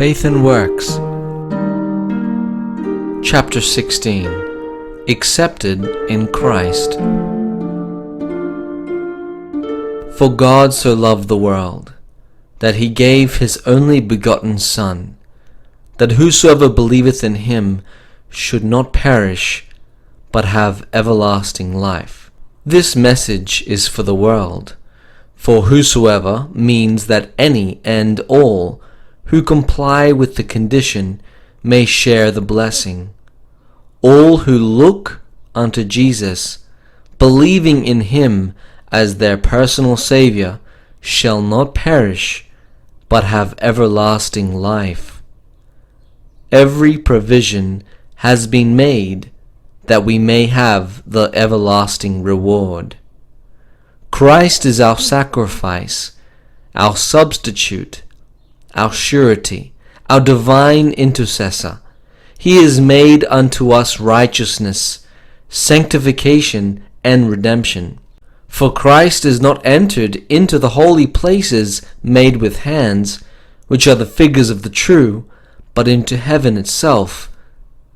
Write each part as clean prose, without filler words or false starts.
Faith and Works. Chapter 16. Accepted in Christ. For God so loved the world, that he gave his only begotten Son, that whosoever believeth in him should not perish, but have everlasting life. This message is for the world, for whosoever means that any and all who comply with the condition may share the blessing. All who look unto Jesus, believing in him as their personal Savior, shall not perish, but have everlasting life. Every provision has been made that we may have the everlasting reward. Christ is our sacrifice, our substitute, our surety, our divine intercessor. He is made unto us righteousness, sanctification, and redemption. For Christ is not entered into the holy places made with hands, which are the figures of the true, but into heaven itself,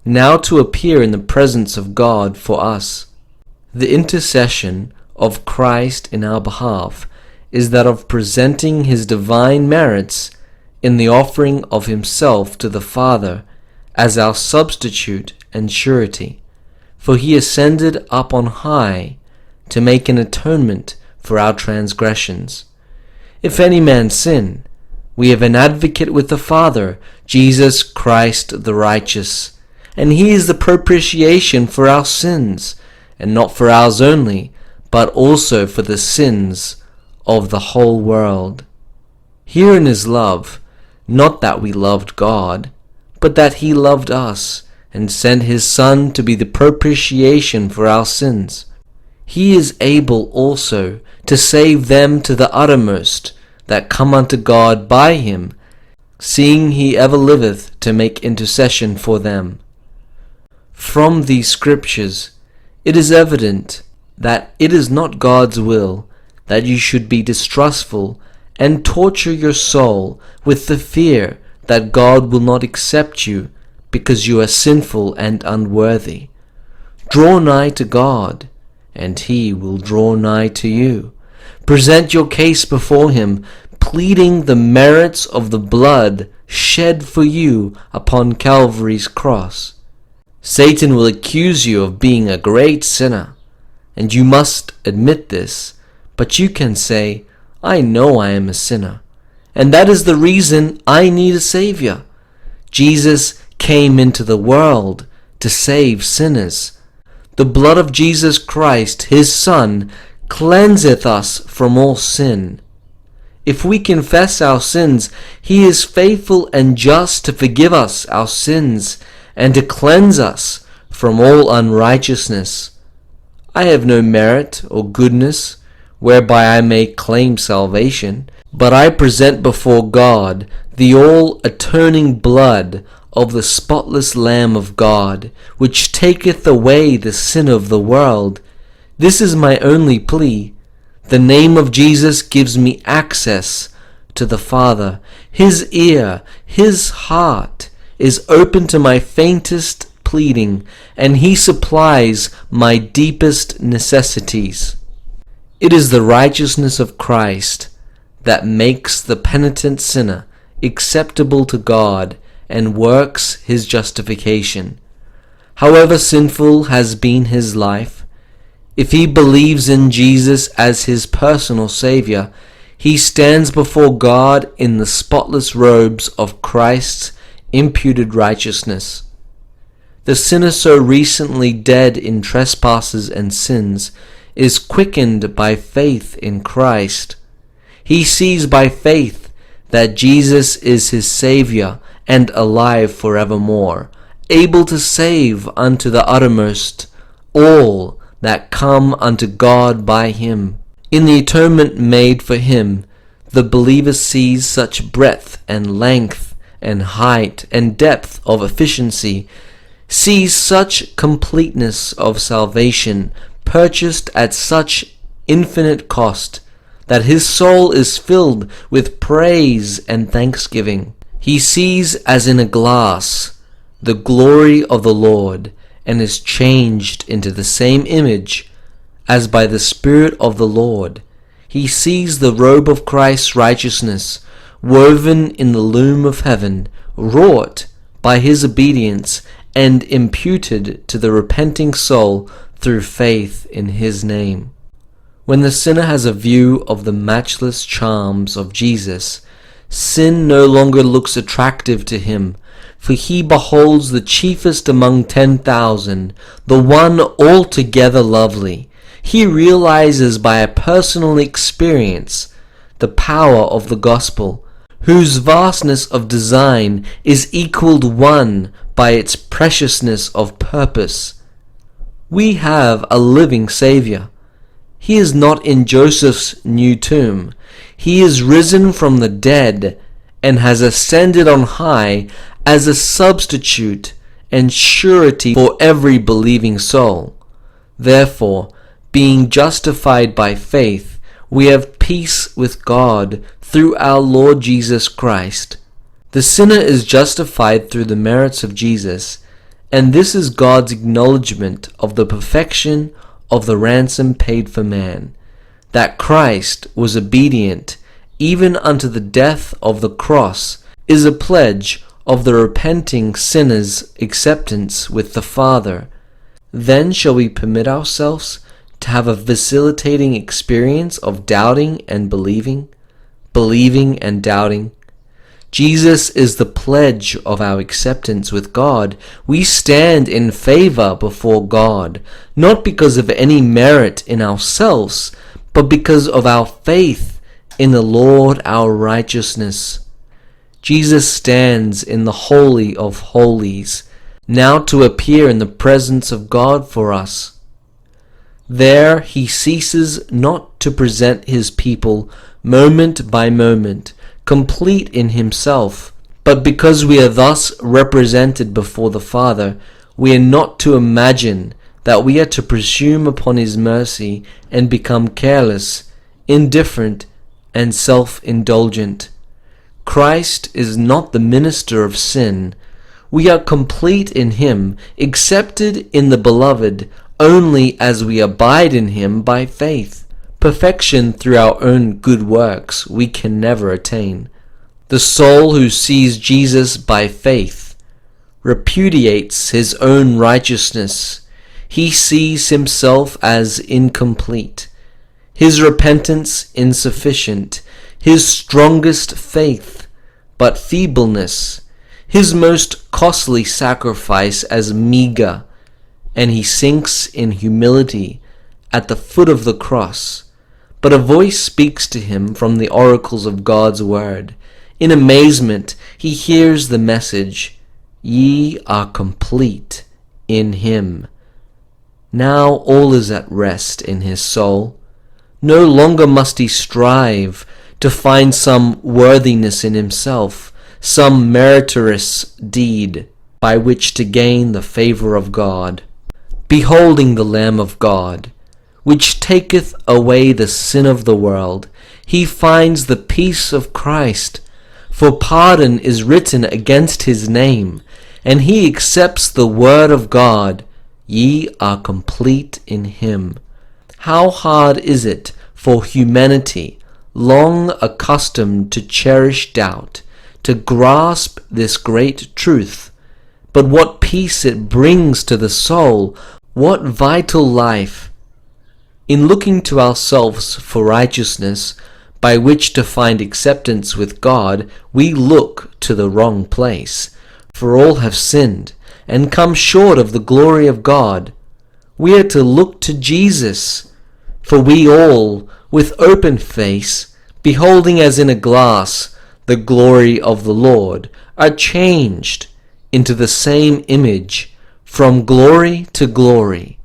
now to appear in the presence of God for us. The intercession of Christ in our behalf is that of presenting his divine merits in the offering of himself to the Father as our substitute and surety. For he ascended up on high to make an atonement for our transgressions. If any man sin, we have an advocate with the Father, Jesus Christ the righteous. And he is the propitiation for our sins, and not for ours only, but also for the sins of the whole world. Herein is love, not that we loved God, but that he loved us, and sent his Son to be the propitiation for our sins. He is able also to save them to the uttermost that come unto God by him, seeing he ever liveth to make intercession for them. From these scriptures it is evident that it is not God's will that you should be distrustful and torture your soul with the fear that God will not accept you because you are sinful and unworthy. Draw nigh to God, and he will draw nigh to you. Present your case before him, pleading the merits of the blood shed for you upon Calvary's cross. Satan will accuse you of being a great sinner, and you must admit this, but you can say, I know I am a sinner, and that is the reason I need a Savior. Jesus came into the world to save sinners. The blood of Jesus Christ, his Son, cleanseth us from all sin. If we confess our sins, he is faithful and just to forgive us our sins and to cleanse us from all unrighteousness. I have no merit or goodness whereby I may claim salvation, but I present before God the all-atoning blood of the spotless Lamb of God, which taketh away the sin of the world. This is my only plea. The name of Jesus gives me access to the Father. His ear, his heart is open to my faintest pleading, and he supplies my deepest necessities. It is the righteousness of Christ that makes the penitent sinner acceptable to God and works his justification. However sinful has been his life, if he believes in Jesus as his personal Savior, he stands before God in the spotless robes of Christ's imputed righteousness. The sinner so recently dead in trespasses and sins is quickened by faith in Christ. He sees by faith that Jesus is his Savior and alive forevermore, able to save unto the uttermost all that come unto God by him. In the atonement made for him, the believer sees such breadth and length and height and depth of efficiency, sees such completeness of salvation purchased at such infinite cost, that his soul is filled with praise and thanksgiving. He sees as in a glass the glory of the Lord, and is changed into the same image as by the Spirit of the Lord. He sees the robe of Christ's righteousness woven in the loom of heaven, wrought by his obedience and imputed to the repenting soul through faith in his name. When the sinner has a view of the matchless charms of Jesus, sin no longer looks attractive to him, for he beholds the chiefest among 10,000, the one altogether lovely. He realizes by a personal experience the power of the gospel, whose vastness of design is equaled one by its preciousness of purpose. We have a living Savior. He is not in Joseph's new tomb. He is risen from the dead and has ascended on high as a substitute and surety for every believing soul. Therefore, being justified by faith, we have peace with God through our Lord Jesus Christ. The sinner is justified through the merits of Jesus, and this is God's acknowledgement of the perfection of the ransom paid for man, that Christ was obedient even unto the death of the cross, is a pledge of the repenting sinner's acceptance with the Father. Then shall we permit ourselves to have a vacillating experience of doubting and believing, believing and doubting? Jesus is the pledge of our acceptance with God. We stand in favor before God, not because of any merit in ourselves, but because of our faith in the Lord our righteousness. Jesus stands in the Holy of Holies, now to appear in the presence of God for us. There he ceases not to present his people moment by moment, complete in himself. But because we are thus represented before the Father, we are not to imagine that we are to presume upon his mercy and become careless, indifferent, and self-indulgent. Christ is not the minister of sin. We are complete in him, accepted in the Beloved, only as we abide in him by faith. Perfection through our own good works we can never attain. The soul who sees Jesus by faith repudiates his own righteousness. He sees himself as incomplete, his repentance insufficient, his strongest faith but feebleness, his most costly sacrifice as meager, and he sinks in humility at the foot of the cross. But a voice speaks to him from the oracles of God's word. In amazement he hears the message, "Ye are complete in him." Now all is at rest in his soul. No longer must he strive to find some worthiness in himself, some meritorious deed by which to gain the favor of God. Beholding the Lamb of God, which taketh away the sin of the world, he finds the peace of Christ, for pardon is written against his name, and he accepts the word of God, "Ye are complete in him." How hard is it for humanity, long accustomed to cherish doubt, to grasp this great truth! But what peace it brings to the soul! What vital life! In looking to ourselves for righteousness, by which to find acceptance with God, we look to the wrong place. For all have sinned, and come short of the glory of God. We are to look to Jesus, for we all, with open face, beholding as in a glass the glory of the Lord, are changed into the same image, from glory to glory.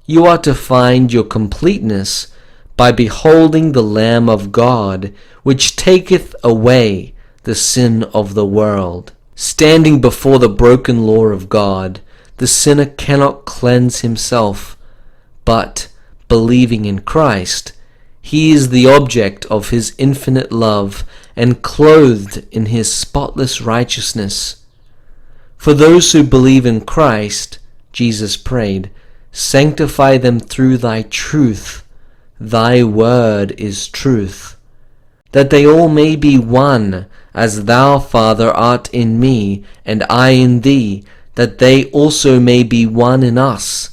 You are to find your completeness by beholding the Lamb of God, which taketh away the sin of the world. Standing before the broken law of God, the sinner cannot cleanse himself, but, believing in Christ, He is the object of his infinite love and clothed in his spotless righteousness. For those who believe in Christ, Jesus prayed, "Sanctify them through thy truth. Thy word is truth. That they all may be one, as thou, Father, art in me, and I in thee, that they also may be one in us,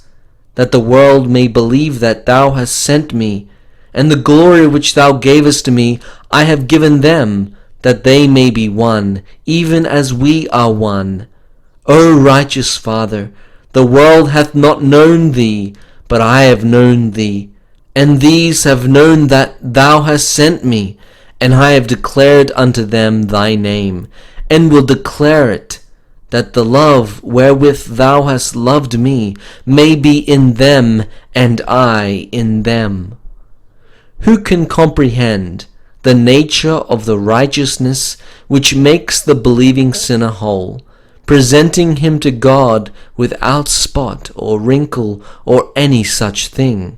that the world may believe that thou hast sent me. And the glory which thou gavest to me I have given them, that they may be one, even as we are one. O righteous Father, the world hath not known thee, but I have known thee. And these have known that thou hast sent me, and I have declared unto them thy name, and will declare it, that the love wherewith thou hast loved me may be in them, and I in them." Who can comprehend the nature of the righteousness which makes the believing sinner whole, presenting him to God without spot or wrinkle or any such thing?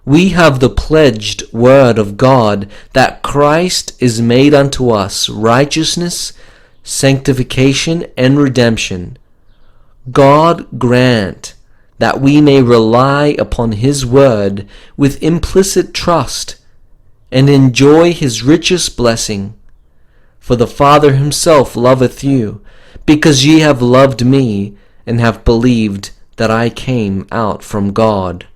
We have the pledged word of God that Christ is made unto us righteousness, sanctification, and redemption. God grant that we may rely upon his word with implicit trust and enjoy his richest blessing. For the Father himself loveth you, because ye have loved me, and have believed that I came out from God.